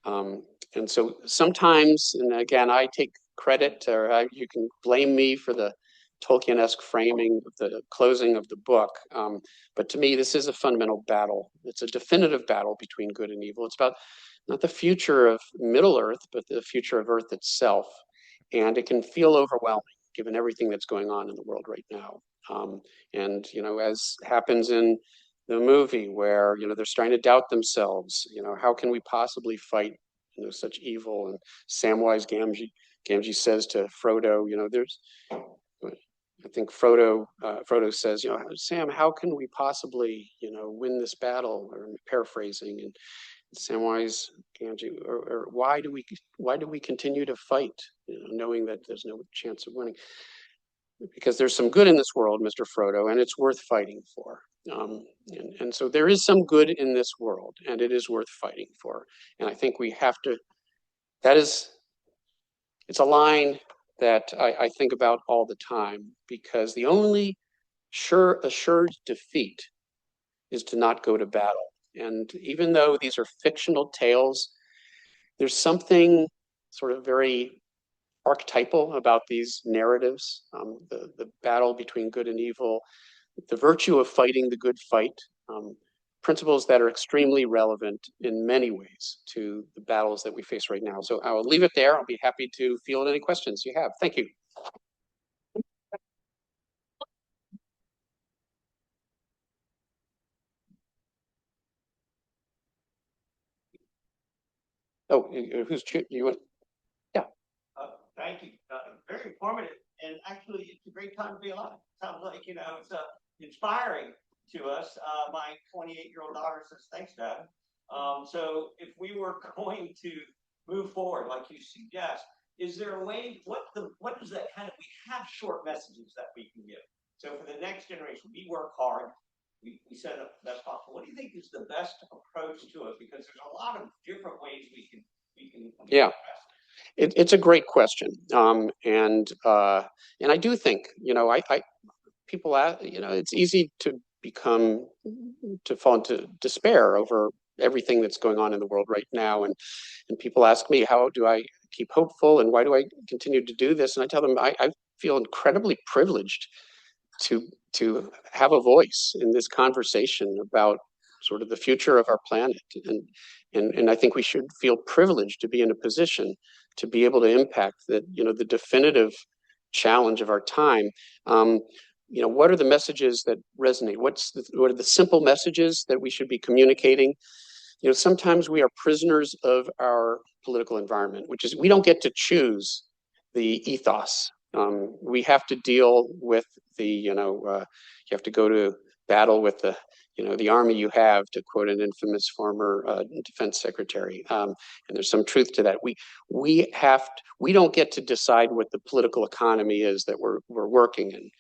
And so sometimes, and again, I take credit, or you can blame me for the Tolkien-esque framing of the closing of the book. But to me, this is a fundamental battle. It's a definitive battle between good and evil. It's about not the future of Middle Earth, but the future of Earth itself. And it can feel overwhelming given everything that's going on in the world right now. And, as happens in the movie where, they're starting to doubt themselves, how can we possibly fight, such evil? And Samwise Gamgee says to Frodo, I think Frodo says, Sam, how can we possibly, win this battle? Or paraphrasing, and Samwise Gamgee, or why do we continue to fight, knowing that there's no chance of winning? Because there's some good in this world, Mr. Frodo, and it's worth fighting for. And so there is some good in this world, and it is worth fighting for. And I think we have to. It's a line that I think about all the time, because the only assured defeat is to not go to battle. And even though these are fictional tales, there's something sort of very archetypal about these narratives, the battle between good and evil, the virtue of fighting the good fight, principles that are extremely relevant in many ways to the battles that we face right now. So I will leave it there. I'll be happy to field any questions you have. Thank you. Oh, who's you want? Yeah. Thank you. Very informative, and actually, it's a great time to be alive. Sounds like it's inspiring to us. My 28-year-old daughter says, "Thanks, Dad." So, if we were going to move forward, like you suggest, is there a way? What is that kind of? We have short messages that we can give. So, for the next generation, we work hard. We set up the best possible. What do you think is the best approach to it? Because there's a lot of different ways we can. Yeah. It's a great question, and I do think people it's easy to fall into despair over everything that's going on in the world right now, and people ask me, how do I keep hopeful, and why do I continue to do this? And I tell them I feel incredibly privileged to have a voice in this conversation about sort of the future of our planet, and I think we should feel privileged to be in a position to be able to impact the definitive challenge of our time. what are the messages that resonate? What are the simple messages that we should be communicating? Sometimes we are prisoners of our political environment, which is we don't get to choose the ethos. We have to deal with you have to go to battle with the army you have, to quote an infamous former defense secretary. And there's some truth to that. We don't get to decide what the political economy is that we're working in.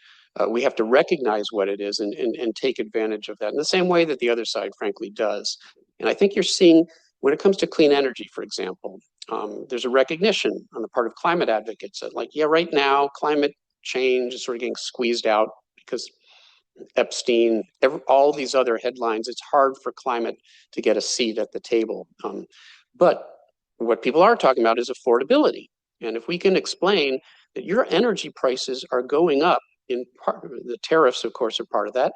We have to recognize what it is and take advantage of that in the same way that the other side, frankly, does. And I think you're seeing, when it comes to clean energy, for example, there's a recognition on the part of climate advocates that, like, yeah, right now, climate change is sort of getting squeezed out because Epstein, all these other headlines, it's hard for climate to get a seat at the table. But what people are talking about is affordability. And if we can explain that your energy prices are going up, in part, the tariffs, of course, are part of that,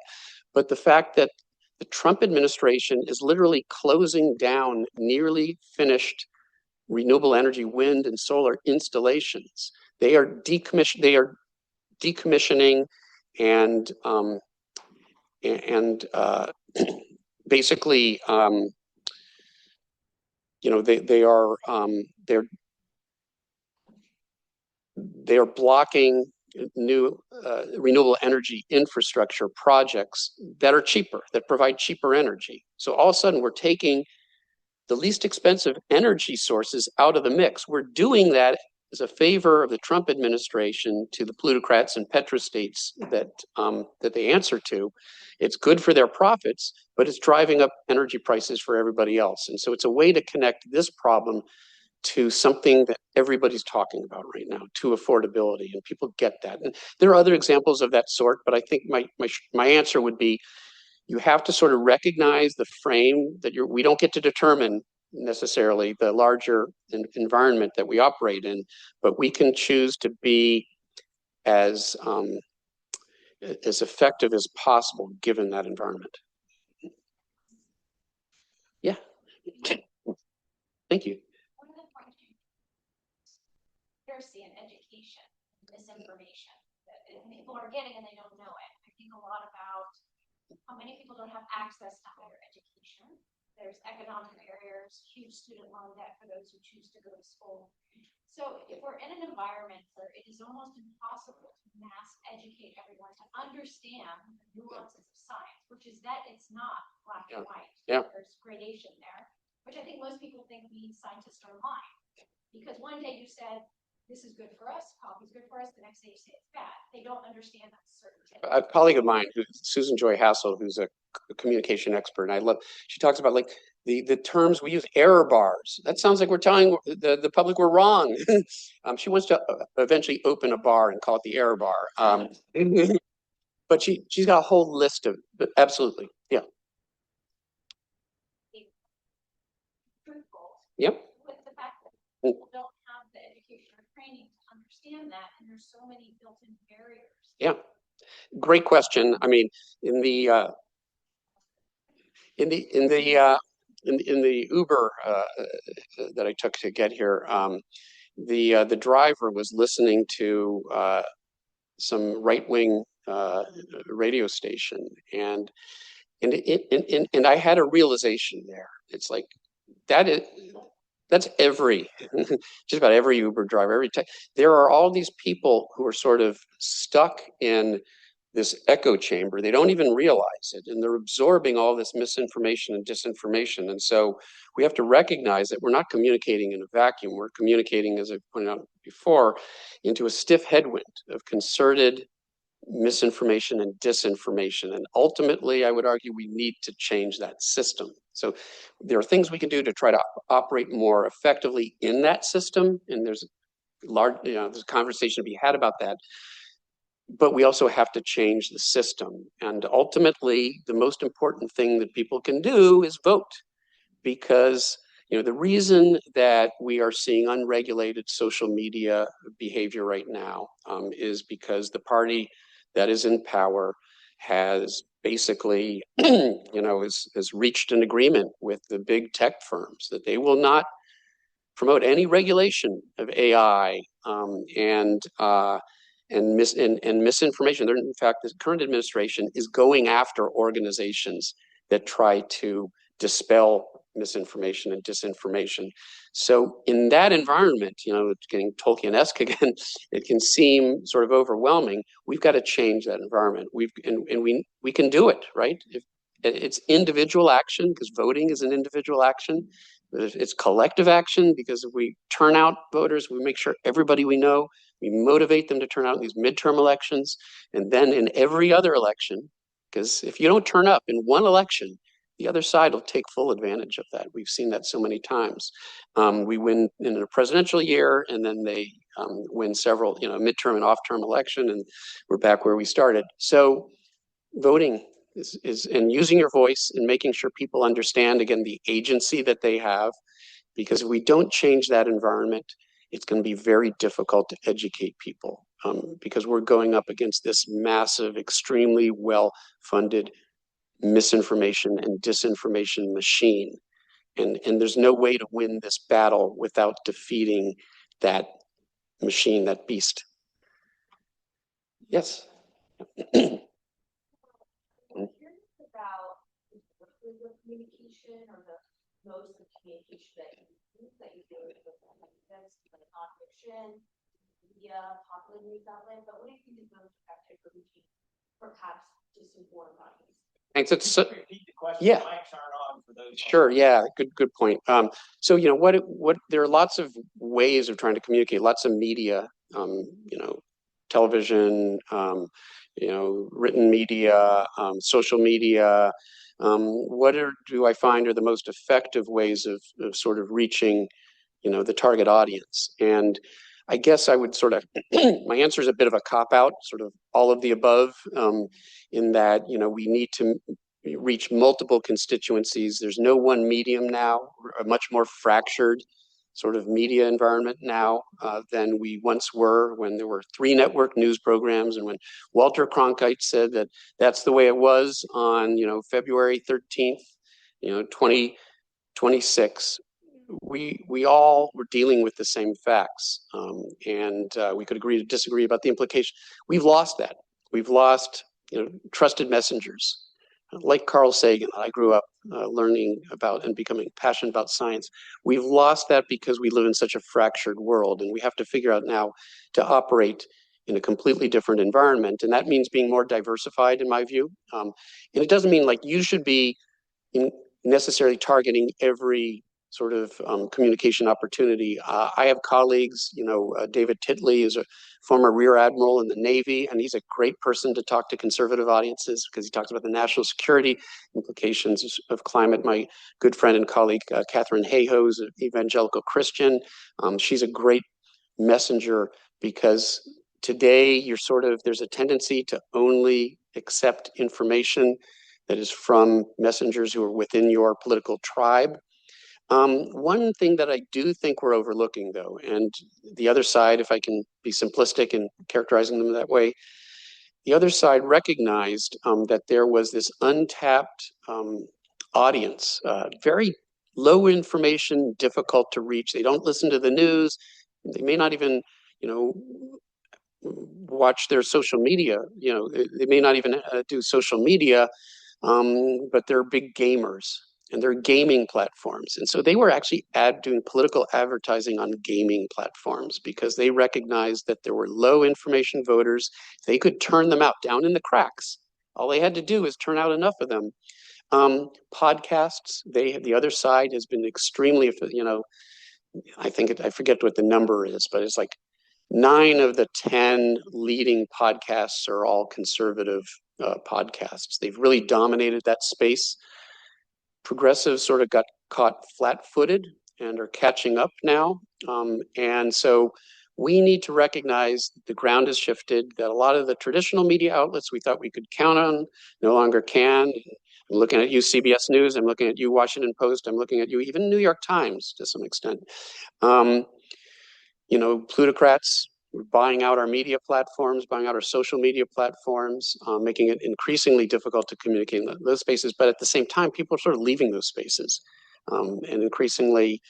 but the fact that the Trump administration is literally closing down nearly finished renewable energy wind and solar installations. They are decommissioning and basically, they are blocking new renewable energy infrastructure projects that are cheaper, that provide cheaper energy. So all of a sudden, we're taking the least expensive energy sources out of the mix. We're doing that as a favor of the Trump administration to the plutocrats and petrostates that they answer to. It's good for their profits, but it's driving up energy prices for everybody else. And so it's a way to connect this problem to something that everybody's talking about right now, to affordability, and people get that. And there are other examples of that sort, but I think my answer would be, you have to sort of recognize the frame that we don't get to determine necessarily the larger environment that we operate in, but we can choose to be as effective as possible given that environment. Yeah. Thank you. Literacy and education, misinformation that people are getting and they don't know it. I think a lot about how many people don't have access to higher education. There's economic barriers, huge student loan debt for those who choose to go to school. So if we're in an environment where it is almost impossible to mass educate everyone to understand the nuances of science, which is that it's not black and white. Yeah. There's gradation there, which I think most people think means scientists are lying. Because one day you said, this is good for us, coffee's good for us, the next day you say it's bad. They don't understand that certainty. A colleague of mine, Susan Joy Hassel, who's a communication expert, and she talks about, like, the terms we use, error bars. That sounds like we're telling the public we're wrong. She wants to eventually open a bar and call it the error bar. But she's got a whole list of, absolutely, yeah. Truthful. Yep. With the fact that people don't have the education or training to understand that, and there's so many built-in barriers. Yeah, great question. I mean, in the Uber that I took to get here, the driver was listening to some right-wing radio station, and I had a realization there. It's like that's just about every Uber driver, there are all these people who are sort of stuck in this echo chamber. They don't even realize it, and they're absorbing all this misinformation and disinformation. And so we have to recognize that we're not communicating in a vacuum. We're communicating, as I pointed out before, into a stiff headwind of concerted misinformation and disinformation. And ultimately, I would argue we need to change that system. So there are things we can do to try to operate more effectively in that system. And there's there's a conversation to be had about that. But we also have to change the system. And ultimately, the most important thing that people can do is vote. Because the reason that we are seeing unregulated social media behavior right now is because the party that is in power has basically, has reached an agreement with the big tech firms that they will not promote any regulation of AI and misinformation. In fact, the current administration is going after organizations that try to dispel misinformation and disinformation. So in that environment, it's getting Tolkien-esque again, it can seem sort of overwhelming. We've got to change that environment. We can do it, right? It's individual action, because voting is an individual action. It's collective action, because if we turn out voters, we make sure everybody we know, we motivate them to turn out in these midterm elections, and then in every other election, because if you don't turn up in one election, the other side will take full advantage of that. We've seen that so many times. We win in a presidential year, and then they win several, midterm and off-term election, and we're back where we started. So voting is and using your voice and making sure people understand, again, the agency that they have, because if we don't change that environment, it's going to be very difficult to educate people, because we're going up against this massive, extremely well-funded misinformation and disinformation machine. And there's no way to win this battle without defeating that machine, that beast. Yes. Communication, or the modes of communication that you do with like nonfiction, media, popular news outlet, but what do you think is most effective for reaching perhaps disinformed audience? Thanks. It's so, Repeat the question. yeah. Mics aren't on for those. Sure. Yeah. Good point. So what there are lots of ways of trying to communicate. Lots of media. Television. Written media. Social media. Do I find are the most effective ways of sort of reaching, the target audience? And I guess I would sort of, my answer is a bit of a cop-out, sort of all of the above, in that, we need to reach multiple constituencies. There's no one medium now, a much more fractured sort of media environment now than we once were, when there were 3 network news programs, and when Walter Cronkite said that that's the way it was on, February 13th, 2026. We all were dealing with the same facts, and we could agree to disagree about the implication. We've lost that. We've lost, trusted messengers. Like Carl Sagan, I grew up learning about and becoming passionate about science. We've lost that because we live in such a fractured world, and we have to figure out now to operate in a completely different environment. And that means being more diversified, in my view. And it doesn't mean like you should be necessarily targeting every sort of communication opportunity. I have colleagues, David Titley is a former Rear Admiral in the Navy, and he's a great person to talk to conservative audiences because he talks about the national security implications of climate. My good friend and colleague, Catherine Hayhoe, is an evangelical Christian. She's a great messenger, because today there's a tendency to only accept information that is from messengers who are within your political tribe. One thing that I do think we're overlooking, though, and the other side, if I can be simplistic in characterizing them that way, the other side recognized that there was this untapped audience, very low information, difficult to reach. They don't listen to the news. They may not even, watch their social media. They may not even do social media, but they're big gamers. And they're gaming platforms. And so they were actually doing political advertising on gaming platforms, because they recognized that there were low information voters. They could turn them out down in the cracks. All they had to do is turn out enough of them. Podcasts, the other side has been extremely, I forget what the number is, but it's like 9 of the 10 leading podcasts are all conservative podcasts. They've really dominated that space. Progressives sort of got caught flat-footed and are catching up now. And so we need to recognize the ground has shifted, that a lot of the traditional media outlets we thought we could count on no longer can. I'm looking at you, CBS News. I'm looking at you, Washington Post. I'm looking at you, even New York Times to some extent. Plutocrats were buying out our media platforms, buying out our social media platforms, making it increasingly difficult to communicate in those spaces. But at the same time, people are sort of leaving those spaces. And increasingly,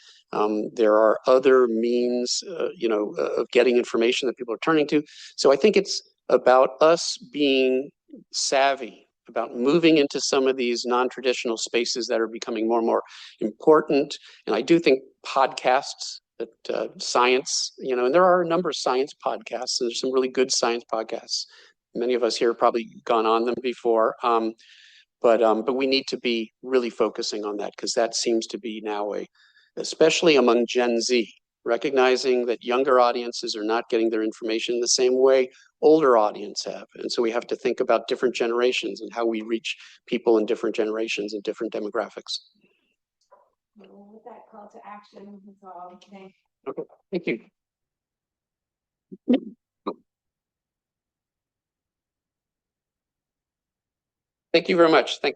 There are other means, of getting information that people are turning to. So I think it's about us being savvy, about moving into some of these non-traditional spaces that are becoming more and more important. And I do think podcasts, that science, and there are a number of science podcasts. So there's some really good science podcasts. Many of us here have probably gone on them before. But we need to be really focusing on that, because that seems to be now especially among Gen Z, recognizing that younger audiences are not getting their information in the same way older audience have. And so we have to think about different generations and how we reach people in different generations and different demographics. With that call to action, that's all. Thank Okay, thank you. Thank you very much. Thank